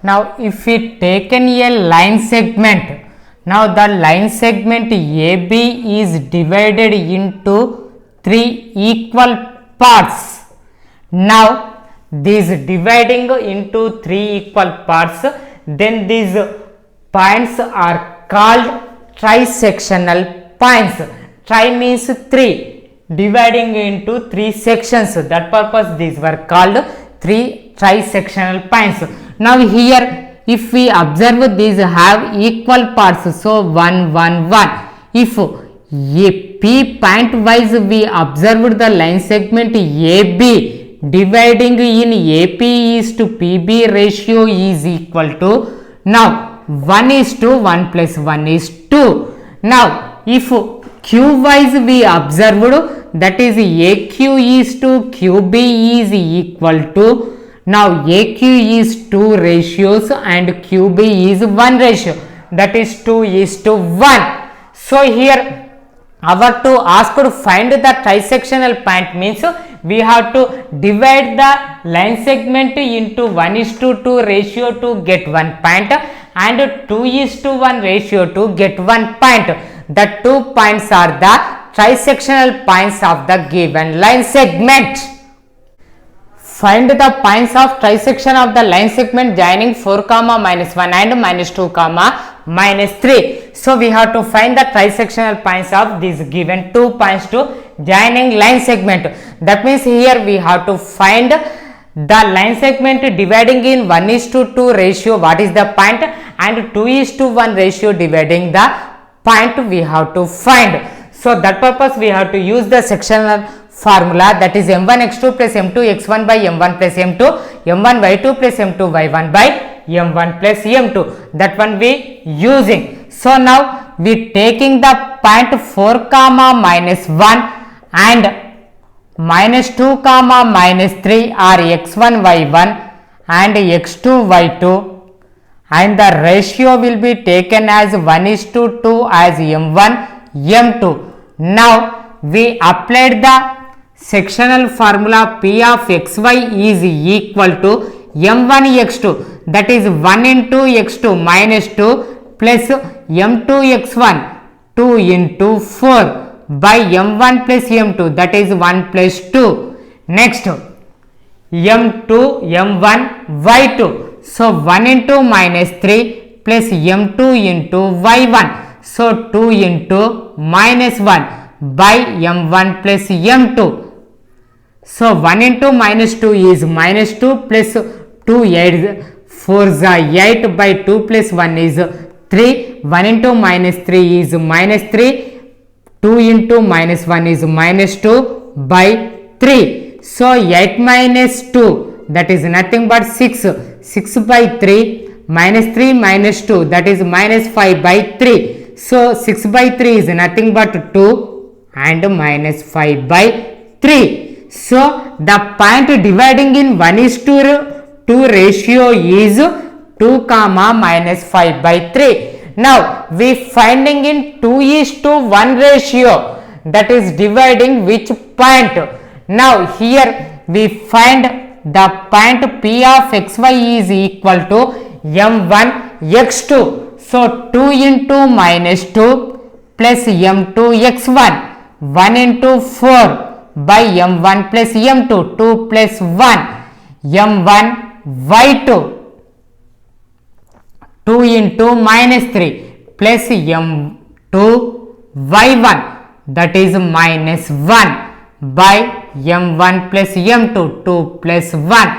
Now if we taken a line segment, now the line segment AB is divided into three equal parts. Now this dividing into three equal parts, then these points are called trisectional points. Tri means three, dividing into three sections. That purpose these were called three trisectional points. Now here if we observe, these have equal parts, so 1 1 1. If a P point wise we observed the line segment AB dividing in AP is to PB ratio is equal to, now 1 is to 1 plus 1 is 2. Now if Q wise we observed, that is AQ is to QB is equal to, now AQ is 2 ratios and QB is 1 ratio, that is 2 is to 1. So here our to ask to find the trisectional point means we have to divide the line segment into 1:2 ratio to get 1 point and 2:1 ratio to get 1 point. The 2 points are the trisectional points of the given line segment. Find the points of trisection of the line segment joining 4 comma minus 1 and minus 2 comma minus 3. So we have to find the trisectional points of these given 2 points to joining line segment. That means here we have to find the line segment dividing in 1:2 ratio, what is the point, and 2:1 ratio dividing the point we have to find. So that purpose we have to use the sectional formula, that is m1 x2 plus m2 x1 by m1 plus m2, m1 y2 plus m2 y1 by m1 plus m2, that one we using. So now we taking the point 4 comma minus 1 and minus 2 comma minus 3 are x1 y1 and x2 y2, and the ratio will be taken as 1:2 as m1 m2. Now we applied the sectional formula P of xy is equal to m1 x2, that is 1 into x2 minus 2 plus m2 x1 2 into 4 by m1 plus m2, that is 1 plus 2. Next m2 m1 y2, so 1 into minus 3 plus m2 into y1, so 2 into minus 1 by m1 plus m2. So 1 into minus 2 is minus 2 plus 2 8 4 is 8 by 2 plus 1 is 3. 1 into minus 3 is minus 3. 2 into minus 1 is minus 2 by 3. So 8 minus 2, that is nothing but 6. 6 by 3 minus 3 minus 2, that is minus 5 by 3. So 6 by 3 is nothing but 2 and minus 5 by 3. So the point dividing in 1:2 ratio is 2 comma minus 5 by 3. Now we finding in 2:1 ratio, that is dividing which point. Now here we find the point P of xy is equal to m1 x2. So 2 into minus 2 plus m2 x1, 1 into 4 by m1 plus m2, 2 plus 1, m1 y2, 2 into minus 3 plus m2 y1, that is minus 1 by m1 plus m2, 2 plus 1.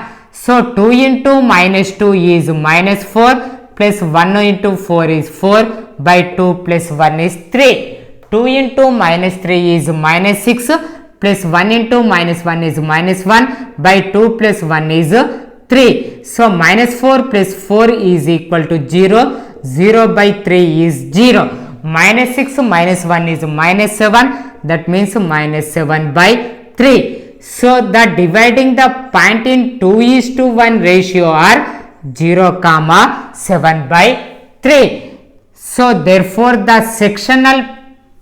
So 2 into minus 2 is minus 4 plus 1 into 4 is 4 by 2 plus 1 is 3. 2 into minus 3 is minus 6 plus 1 into minus 1 is minus 1 by 2 plus 1 is 3. So minus 4 plus 4 is equal to 0. 0 by 3 is 0. Minus 6 minus 1 is minus 7, that means minus 7 by 3. So the dividing the point in 2:1 ratio are 0 comma 7 by 3. So therefore the sectional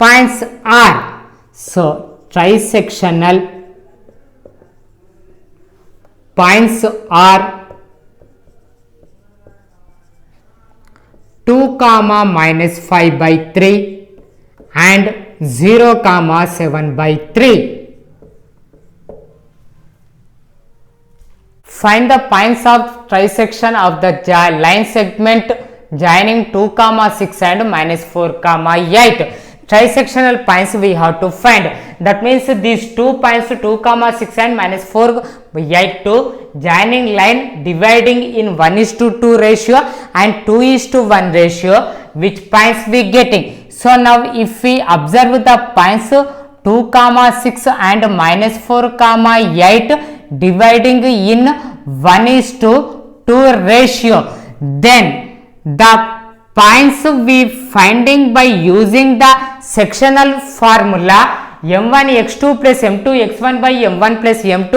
points are, so trisectional points are comma minus 5 by 3 and 0 comma 7 by 3. Find the points of trisection of the line segment joining 2 comma 6 and minus 4 comma 8. Trisectional points we have to find. That means these 2 points 2 comma 6 and minus 4 8 to joining line dividing in 1:2 ratio and 2:1 ratio. Which points we getting? So now if we observe the points 2 comma 6 and minus 4 comma 8 dividing in 1:2 ratio, then the points we finding by using the sectional formula m1 x2 plus m2 x1 by m1 plus m2,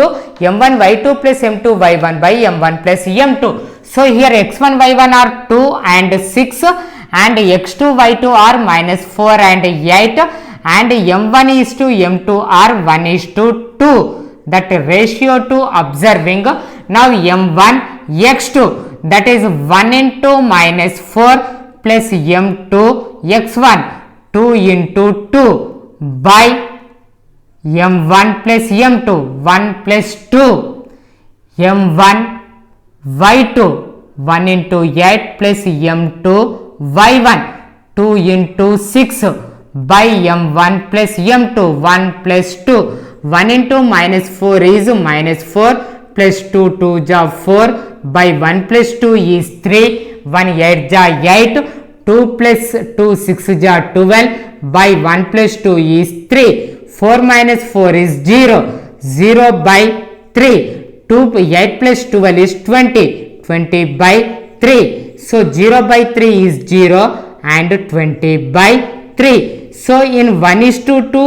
m1 y2 plus m2 y1 by m1 plus m2. So here x1 y1 are 2 and 6 and x2 y2 are minus 4 and 8 and m1 is to m2 are 1:2. That ratio to observing. Now m1 x2, that is 1 into minus 4 plus m2 x1, 2 into 2 by m1 plus m2, 1 plus 2, m1 y2, 1 into 8 plus m2 y1, 2 into 6 by m1 plus m2, 1 plus 2, 1 into minus 4 is minus 4 plus 2 2 ja 4 by 1 plus 2 is 3, 1 8 ja 8, 2 plus 2 6 ja 12 by 1 plus 2 is 3, 4 minus 4 is 0, 0 by 3, 2 8 plus 12 is 20, 20 by 3. So 0 by 3 is 0 and 20 by 3. So in 1:2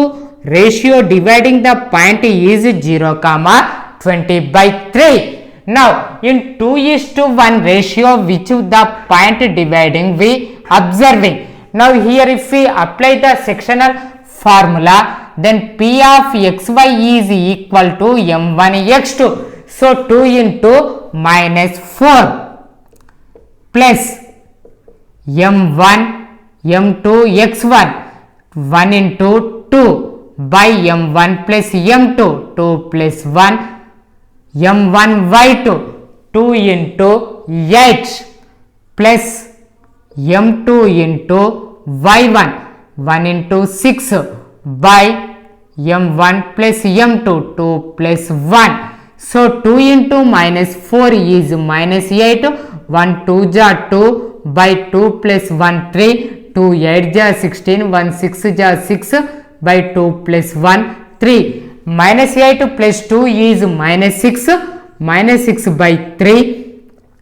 ratio dividing the point is 0 comma 20 by 3. Now in 2:1 ratio which the point dividing we observing. Now here if we apply the sectional formula, then p of xy is equal to m1 x2. So 2 into minus 4 plus m1 m2 x1, 1 into 2 by m1 plus m2, 2 plus 1, m1 y2, 2 into 8 plus m2 into y1, 1 into 6 by m1 plus m2, 2 plus 1. So 2 into minus 4 is minus 8, 1 2 ja 2 by 2 plus 1 3, 2 8 ja 16, 1 6 ja 6 by 2 plus 1 3, minus 8 plus 2 is minus 6, minus 6 by 3,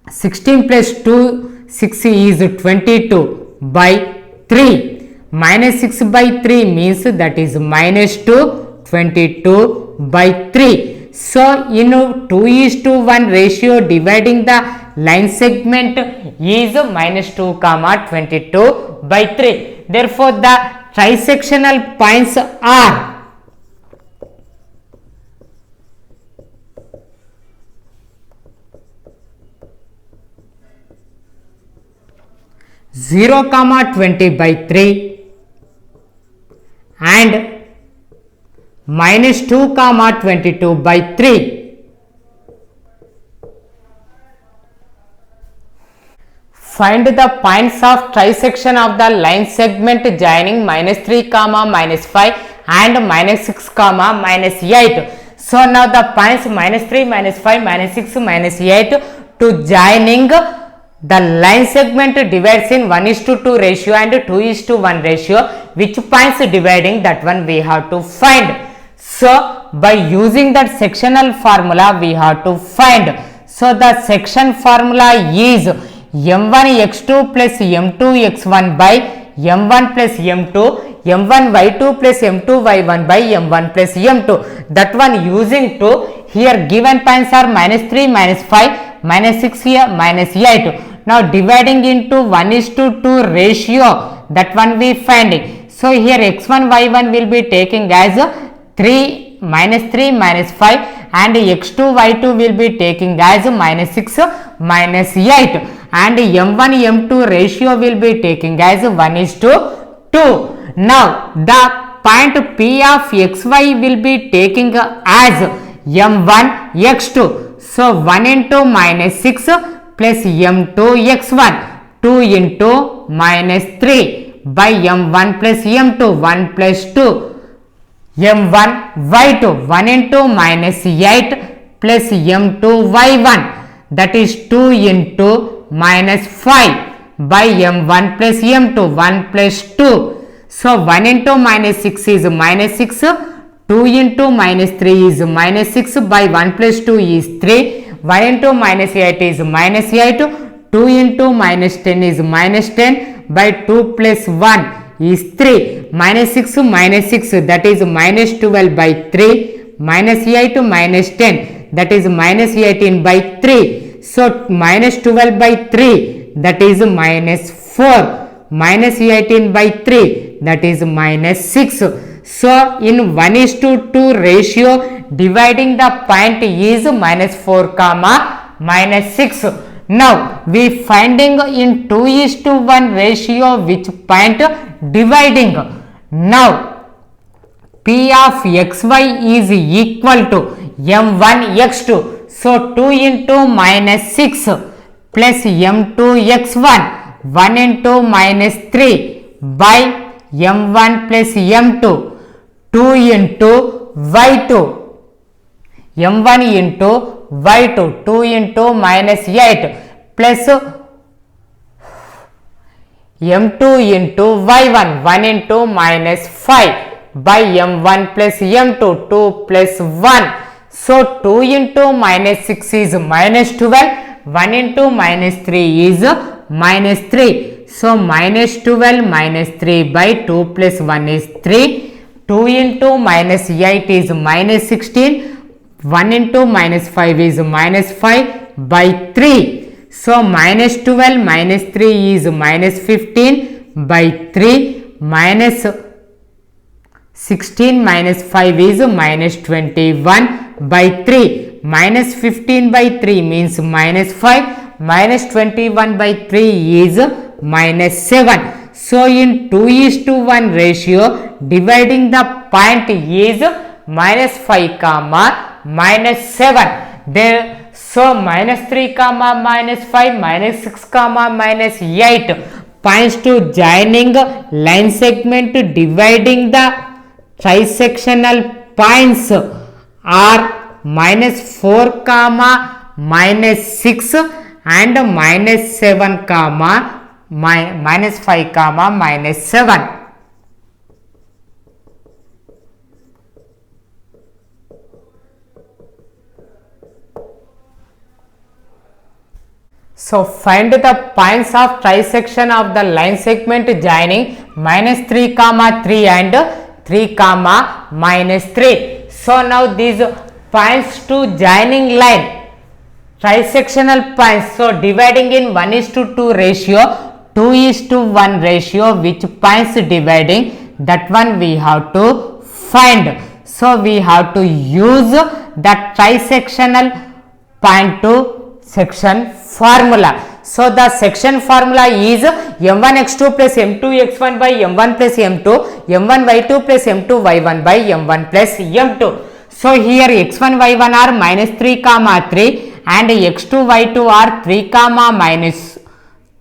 16 plus 2 6 is 22 by 3, minus 6 by 3 means that is minus 2, 22 by 3. So in 2:1 ratio dividing the line segment is minus 2 comma 22 by 3. Therefore the trisectional points are 0 comma 20 by 3 and minus 2 comma 22 by 3. Find the points of trisection of the line segment joining minus 3 comma minus 5 and minus 6 comma minus 8. So now the points minus 3 minus 5 minus 6 minus 8 to joining the line segment divides in 1:2 ratio and 2:1 ratio. Which points dividing, that one we have to find. So by using that sectional formula we have to find. So the section formula is m1 x2 plus m2 x1 by m1 plus m2, m1 y2 plus m2 y1 by m1 plus m2. That one using to, here given points are minus 3 minus 5 minus 6 here minus 8. Now dividing into 1:2 ratio, that one we finding. So here x1 y1 will be taking as 3 minus 3 minus 5 and x2 y2 will be taking as minus 6 minus 8. and m1 m2 ratio will be taking as 1:2. Now the point P of xy will be taking as m1 x2. So 1 into minus 6 plus m2 x1, 2 into minus 3 by m1 plus m2, 1 plus 2, m1 y2, 1 into minus 8 plus m2 y1, that is 2 into minus 5 by m1 plus m2, 1 plus 2. So 1 into minus 6 is minus 6, 2 into minus 3 is minus 6 by 1 plus 2 is 3, 1 into minus 8 is minus 8, 2 into minus 10 is minus 10 by 2 plus 1 is 3, minus 6 that is minus 12 by 3, minus 8 minus 10 that is minus 18 by 3. So minus 12 by 3 that is minus 4, minus 18 by 3 that is minus 6. So in 1:2 ratio dividing the point is minus 4 comma minus 6. Now we finding in 2:1 ratio which point dividing. Now P of xy is equal to m1 x2. So 2 into minus 6 plus m2 x1, 1 into minus 3 by m1 plus m2, 2 into y2, m1 into y2, 2 into minus 8 plus m2 into y1, 1 into minus 5 by m1 plus m2, 2 plus 1. So 2 into minus 6 is minus 12, 1 into minus 3 is minus 3. So minus 12 minus 3 by 2 plus 1 is 3, 2 into minus 8 is minus 16, 1 into minus 5 is minus 5 by 3. So minus 12 minus 3 is minus 15 by 3, minus 16 minus 5 is minus 21 by 3, minus 15 by 3 means minus 5, minus 21 by 3 is minus 7. So in 2:1 ratio dividing the point is minus 5 comma minus 7. There, so minus 3 comma minus 5, minus 6 comma minus 8 points to joining line segment dividing the trisectional points are minus 4 comma minus 6 and minus 7 comma minus 5 comma minus 7. So find the points of trisection of the line segment joining minus 3 comma 3 and 3 comma minus 3. So now these points to joining line trisectional points, so dividing in 1:2 ratio, 2:1 ratio, which points dividing, that one we have to find. So we have to use the trisectional point to section formula. So the section formula is m1 x2 plus m2 x1 by m1 plus m2, m1 y2 plus m2 y1 by m1 plus m2. So here x1 y1 are minus 3 comma 3 and x2 y2 are 3 comma minus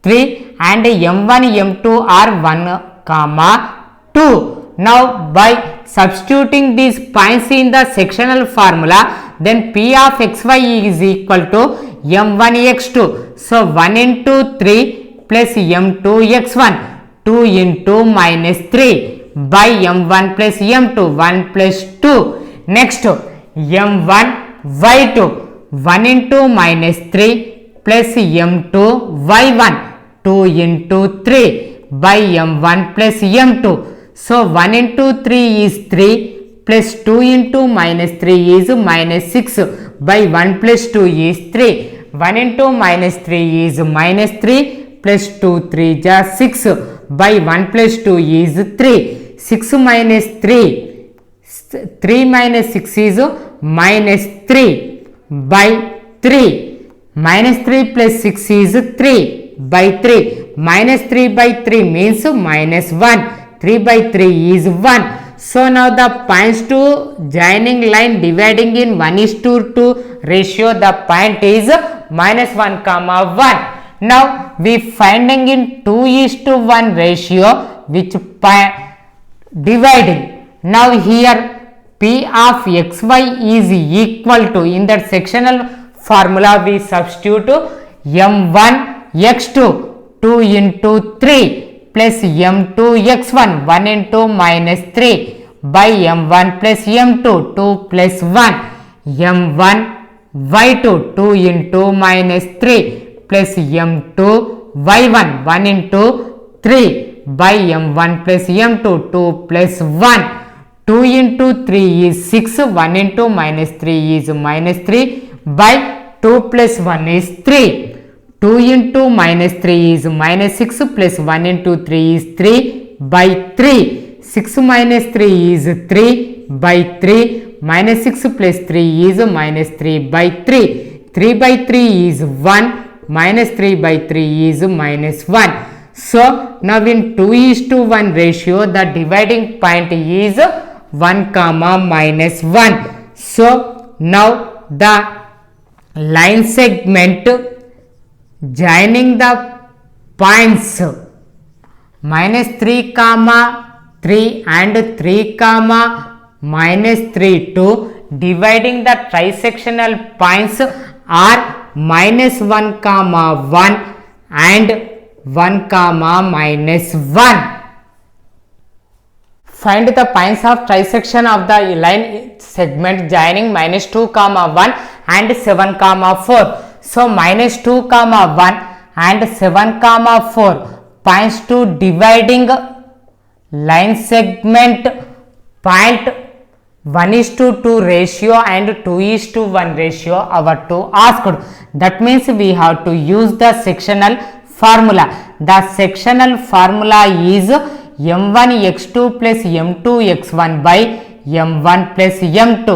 3 and m1 m2 are 1 comma 2. Now by substituting these points in the sectional formula, then P of xy is equal to m1 x2. So 1 into 3 plus m2 x1, 2 into minus 3 by m1 plus m2, 1 plus 2. Next m1 y2, 1 into minus 3 plus m2 y1, 2 into 3 by m1 plus m2. So 1 into 3 is 3 plus 2 into minus 3 is minus 6 by 1 plus 2 is 3. 1 into minus 3 is minus 3 plus 2 3 is 6 by 1 plus 2 is 3. 6 minus 3, 3 minus 6 is minus 3 by 3. Minus 3 plus 6 is 3. by 3. Minus 3 by 3 means minus 1. 3 by 3 is 1. So now the points to joining line dividing in 1:2 ratio, the point is minus 1 comma 1. Now we finding in 2:1 ratio which dividing. Now here P of xy is equal to, in that sectional formula we substitute m1 x2 2 into 3 plus m2 x1 1 into minus 3 by m1 plus m2 2 plus 1 m1 y2 2 into minus 3 plus m2 y1 1 into 3 by m1 plus m2 2 plus 1. 2 into 3 is 6, 1 into minus 3 is minus 3 by 2 plus 1 is 3. 2 into minus 3 is minus 6 plus 1 into 3 is 3 by 3. 6 minus 3 is 3 by 3. Minus 6 plus 3 is minus 3 by 3. 3 by 3 is 1. Minus 3 by 3 is minus 1. So now in 2:1 ratio the dividing point is 1 comma minus 1. So now the line segment joining the points minus 3 comma 3 and 3 comma minus 3 to dividing the trisectional points are minus 1 comma 1 and 1 comma minus 1. Find the points of trisection of the line segment joining minus 2 comma 1 and 7 comma 4. So minus 2 comma 1 and 7 comma 4 points to dividing line segment point 1:2 ratio and 2:1 ratio our to asked. That means we have to use the sectional formula. The sectional formula is m1 x2 plus m2 x1 by m1 plus m2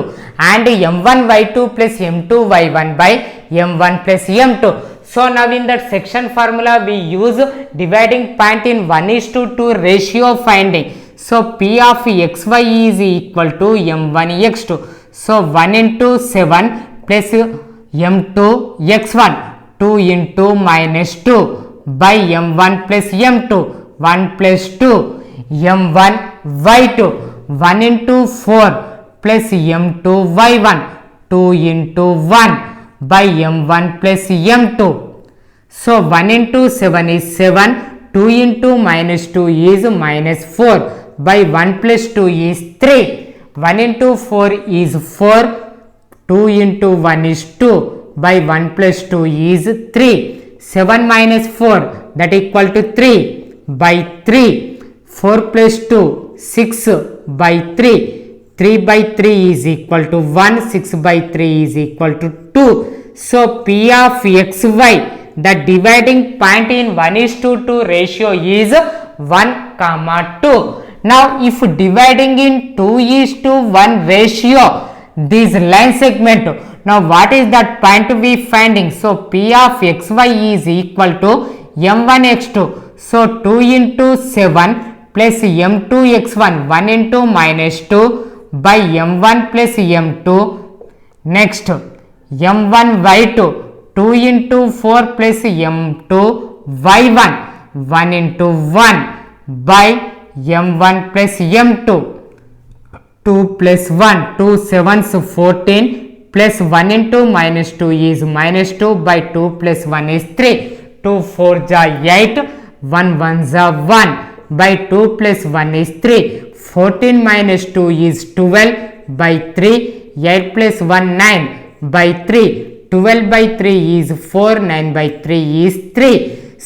and m1 y2 plus m2 y1 by m1 plus m2. So now in that section formula we use dividing point in 1:2 ratio finding. So P of xy is equal to m1 x2. So 1 into 7 plus m2 x1 2 into minus 2 by m1 plus m2 1 plus 2 m1 y2 1 into 4 plus m2 y1 2 into 1 by m1 plus m2. So 1 into 7 is 7, 2 into minus 2 is minus 4 by 1 plus 2 is 3, 1 into 4 is 4, 2 into 1 is 2 by 1 plus 2 is 3, 7 minus 4 that equal to 3 by 3, 4 plus 2 6 by 3, 3 by 3 is equal to 1, 6 by 3 is equal to 2. So P of xy, the dividing point in 1:2 ratio is 1 comma 2. Now if dividing in 2:1 ratio this line segment, now what is that point we finding? So P of xy is equal to m1 x2. So 2 into 7 plus m2 x1 1 into minus 2 by m1 plus m2. Next m1 y2 2 into 4 plus m2 y1 1 into 1 by m1 plus m2 2 plus 1 2 7s 14 plus 1 into minus 2 is minus 2 by 2 plus 1 is 3, 2 4 ja 8, 1 1 ja 1 by 2 plus 1 is 3, 14 minus 2 is 12 by 3, 8 plus 1 9 by 3, 12 by 3 is 4, 9 by 3 is 3.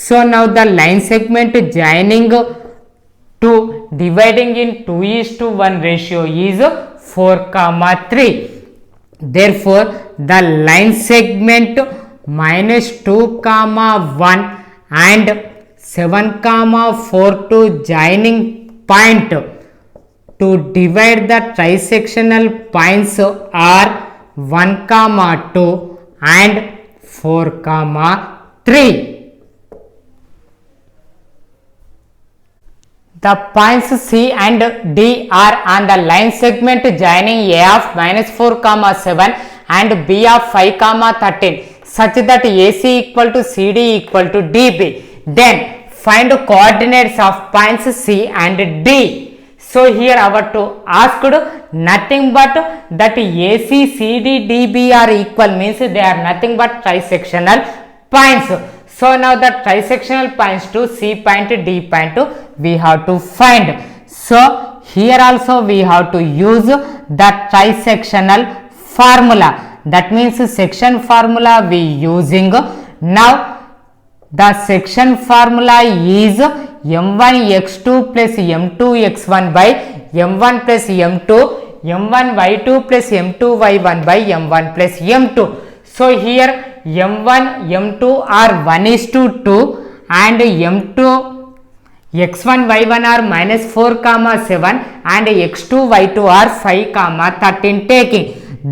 So now the line segment joining to dividing in 2:1 ratio is 4 comma 3. Therefore the line segment minus 2 comma 1 and 7 comma 4 to joining point to divide the trisectional points are 1 comma 2 and 4 comma 3. the points C and D are on the line segment joining A of minus 4 comma 7 and B of 5 comma 13 such that AC equal to CD equal to DB. Then find coordinates of points C and D. So here our to asked nothing but that AC, CD, DB are equal means they are nothing but trisectional points. So now the trisectional points to C point, D point we have to find. So here also we have to use the trisectional formula. That means section formula we using. Now the section formula is m1 x2 plus m2 x1 by m1 plus m2, m1 y2 plus m2 y1 by m1 plus m2. So here m1 m2 are 1:2 and m2 x1 y1 are minus 4 comma 7 and x2 y2 are 5 comma 13 taking.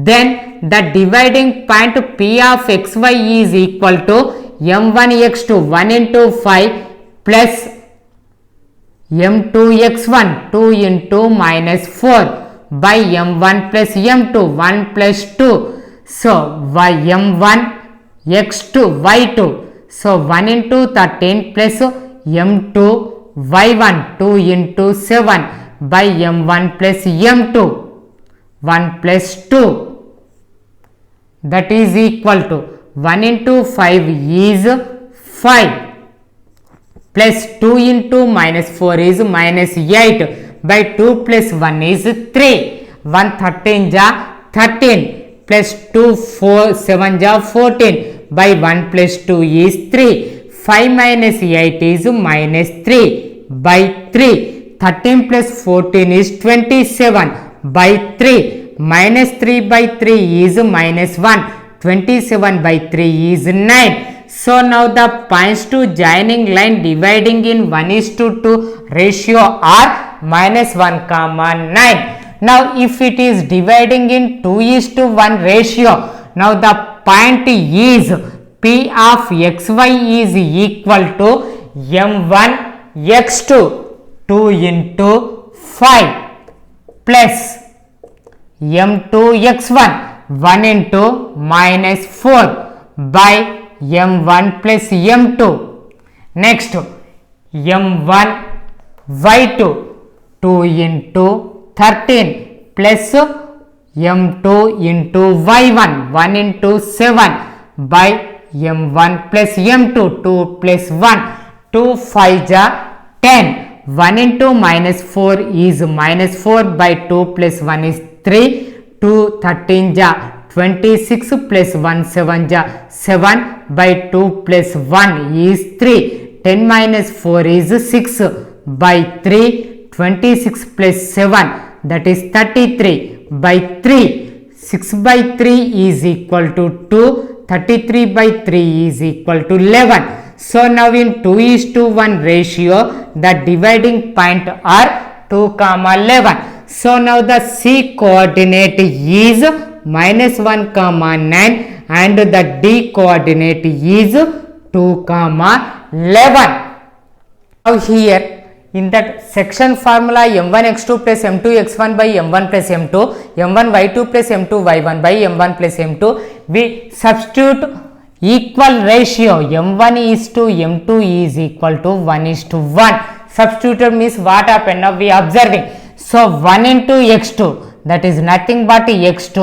Then the dividing point P of xy is equal to m1 x2 1 into 5 plus m2 x1 2 into minus 4 by m1 plus m2 1 plus 2. So m1 x2 y2, so 1 into 13 plus m2 y1 2 into 7 by m1 plus m2 1 plus 2, that is equal to 1 into 5 is 5 plus 2 into minus 4 is minus 8 by 2 plus 1 is 3. 1 13 ja 13 plus 2 4 7 ja 14 by 1 plus 2 is 3. 5 minus 8 is minus 3 by 3. 13 plus 14 is 27 by 3. Minus 3 by 3 is minus 1. 27 by 3 is 9. So now the points to joining line dividing in 1:2 ratio are minus 1 comma 9. Now if it is dividing in 2:1 ratio, now the point is P of xy is equal to m1 x2 2 into 5 plus m2 x1 1 into minus 4 by m1 plus m2. Next m1 y2 2 into 13 plus m2 into y1 1 into 7 by m1 plus m2 2 plus 1 2 5 ja 10. 1 into minus 4 is minus 4 by 2 plus 1 is 3. 2 13 ja 26 plus 1 7 ja 7 by 2 plus 1 is 3. 10 minus 4 is 6 by 3. 26 plus 7 that is 33 by 3. 6 by 3 is equal to 2. 33 by 3 is equal to 11. So now in 2:1 ratio the dividing point are 2 comma 11. So now the C coordinate is minus 1 comma 9 and the D coordinate is 2 comma 11. Now here in that section formula m1 x2 plus m2 x1 by m1 plus m2, m1 y2 plus m2 y1 by m1 plus m2, we substitute equal ratio m1 is to m2 is equal to 1:1. Substituted means what happened, now we observing. So 1 into x2 that is nothing but x2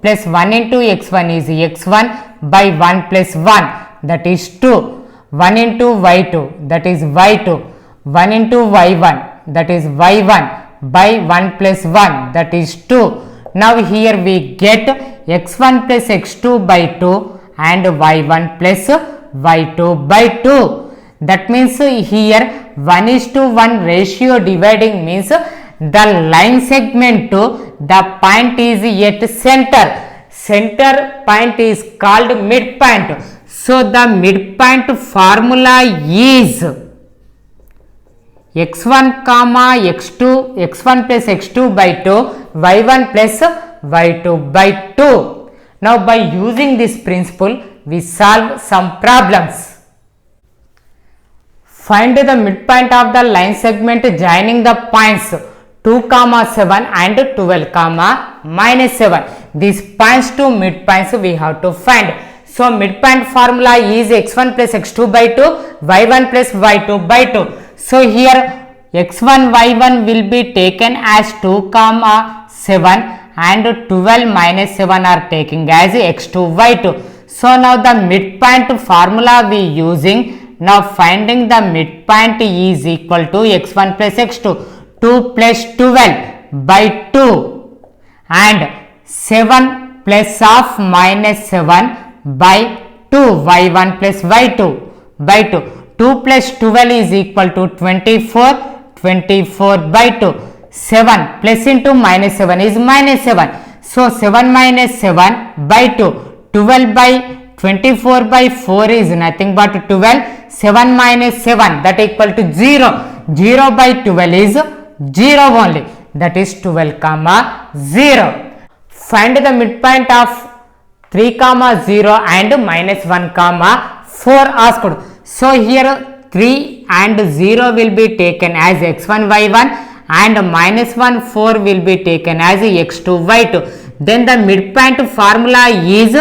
plus 1 into x1 is x1 by 1 plus 1 that is 2. 1 into y2 that is y2. 1 into y1 that is y1 by 1 plus 1 that is 2. Now here we get x1 plus x2 by 2 and y1 plus y2 by 2. That means here 1:1 ratio dividing means the line segment to the point is at center. Center point is called midpoint. So the midpoint formula is x1 comma x2 x1 plus x2 by 2 y1 plus y2 by 2. Now by using this principle we solve some problems. Find the midpoint of the line segment joining the points 2, 7 and 12, -7. These points to midpoints we have to find. So midpoint formula is x1 plus x2 by 2, y1 plus y2 by 2. So here x1 y1 will be taken as 2, 7 and 12 minus 7 are taking as x2 y2. So now the midpoint formula we using. Now finding the midpoint is equal to x1 plus x2, 2 plus 12 by 2 and 7 plus of minus 7 by 2, y1 plus y2 by 2. 2 plus 12 is equal to 24, 24 by 2. 7 plus into minus 7 is minus 7. So 7 minus 7 by 2. 12 by 24 by 4 is nothing but 12. 7 minus 7 that equal to 0. 0 by 12 is 0 only. That is 12, 0. Find the midpoint of 3, 0 and minus 1, 4 asked. So here 3 and 0 will be taken as x1 y1 and minus 1 4 will be taken as x2 y2. Then the midpoint formula is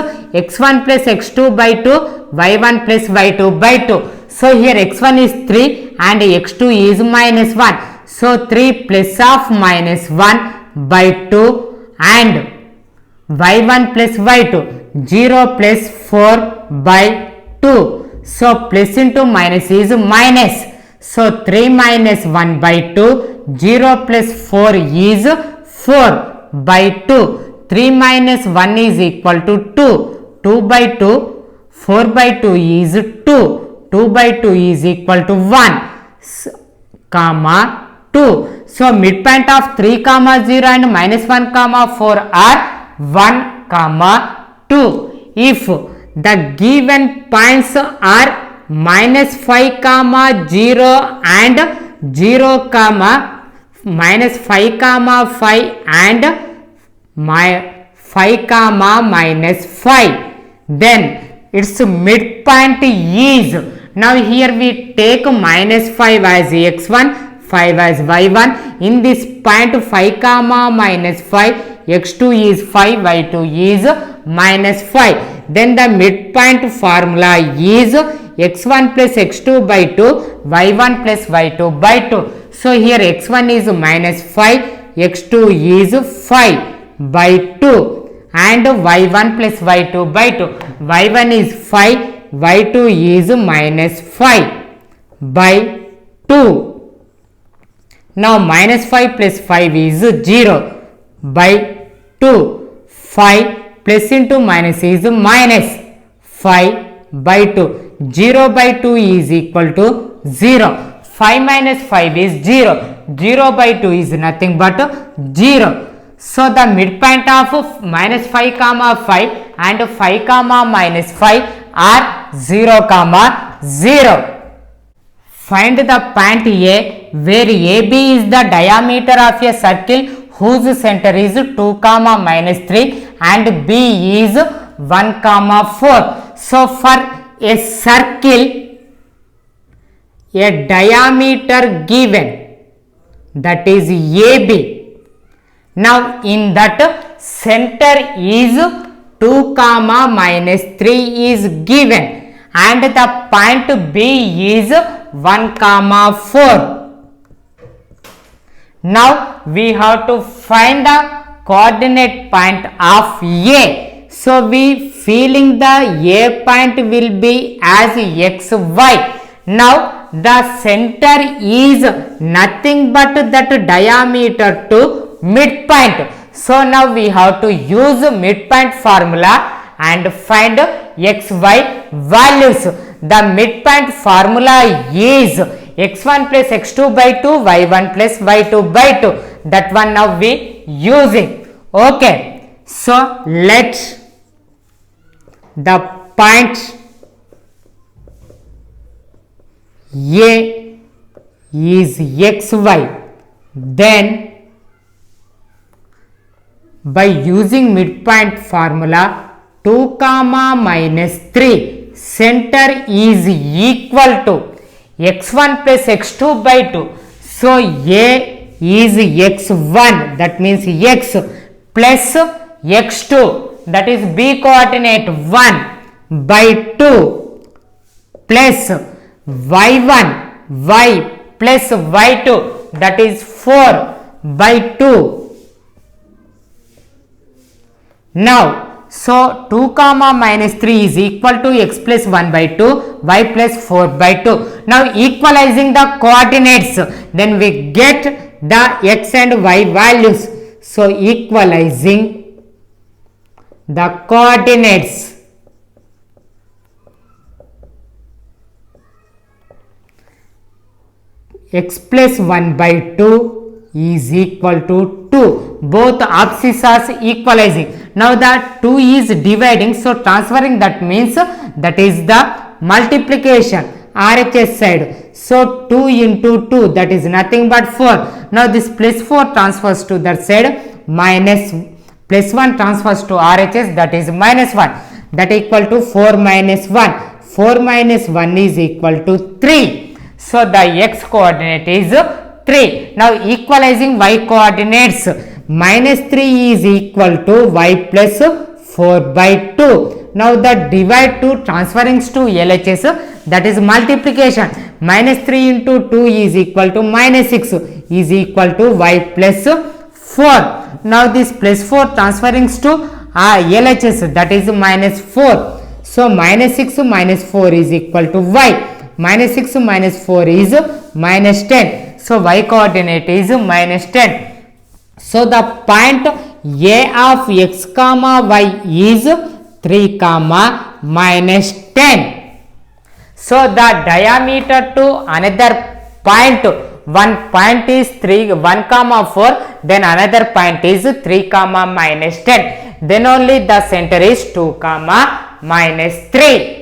x1 plus x2 by 2, y1 plus y2 by 2. So here x1 is 3 and x2 is minus 1. So 3 plus of minus 1 by 2 and y1 plus y2, 0 plus 4 by 2. So plus into minus is minus. So 3 minus 1 by 2, 0 plus 4 is 4 by 2. 3 minus 1 is equal to 2. 2 by 2, 4 by 2 is 2. 2 by 2 is equal to 1, 2. So midpoint of 3, 0 and minus 1, 4 are 1, 2. If the given points are minus 5, 0 and 0, minus 5, 5 and 5, minus 5, then its midpoint is. Now here we take minus 5 as x1, 5 as y1. In this point 5, minus 5, x2 is 5, y2 is minus 5. Then the midpoint formula is x1 plus x2 by 2, y1 plus y2 by 2. So here x1 is minus 5, x2 is 5 by 2 and y1 plus y2 by 2. y1 is 5, y2 is minus 5 by 2. Now minus 5 plus 5 is 0 by 2. 5 plus into minus is minus 5 by 2. 0 by 2 is equal to 0. 5 minus 5 is 0. 0 by 2 is nothing but 0. So the midpoint of minus 5, 5 and 5, minus 5 are 0, 0. Find the point A where AB is the diameter of a circle whose center is 2, minus 3 and B is 1, 4. So for a circle, a diameter given, that is AB. Now in that center is 2, minus 3 is given and the point B is 1, 4. Now we have to find the coordinate point of A. So we feeling the A point will be as xy. Now the center is nothing but that diameter to midpoint. So now we have to use midpoint formula and find xy values. The midpoint formula is x1 plus x2 by 2, y1 plus y2 by 2. That one now we using. Okay. So let the point A is xy. Then by using midpoint formula 2, minus 3, center is equal to x1 plus x2 by 2. So A is x1, that means x plus x2, that is b coordinate 1 by 2 plus y1 y plus y2, that is 4 by 2. Now, so 2 comma minus 3 is equal to x plus 1 by 2, y plus 4 by 2. Now, equalizing the coordinates, then we get the x and y values. So, equalizing the coordinates, x plus 1 by 2 is equal to 2. Both axes are equalizing. Now the 2 is dividing, so transferring, that means that is the multiplication RHS side. So 2 into 2, that is nothing but 4. Now this plus 4 transfers to that side, minus plus 1 transfers to RHS, that is minus 1, that equal to 4 minus 1. 4 minus 1 is equal to 3. So the x coordinate is 3. Now equalizing y coordinates, minus 3 is equal to y plus 4 by 2. Now the divide to transferring to LHS, that is multiplication. Minus 3 into 2 is equal to minus 6 is equal to y plus 4. Now this plus 4 transferring to LHS, that is minus 4. So minus 6 minus 4 is equal to y. Minus 6 minus 4 is minus 10. So y coordinate is minus 10. So the point A of x comma y is 3 comma minus 10. So the diameter to another point, one point is 1 comma 4, then another point is 3 comma minus 10. Then only the center is 2 comma minus 3.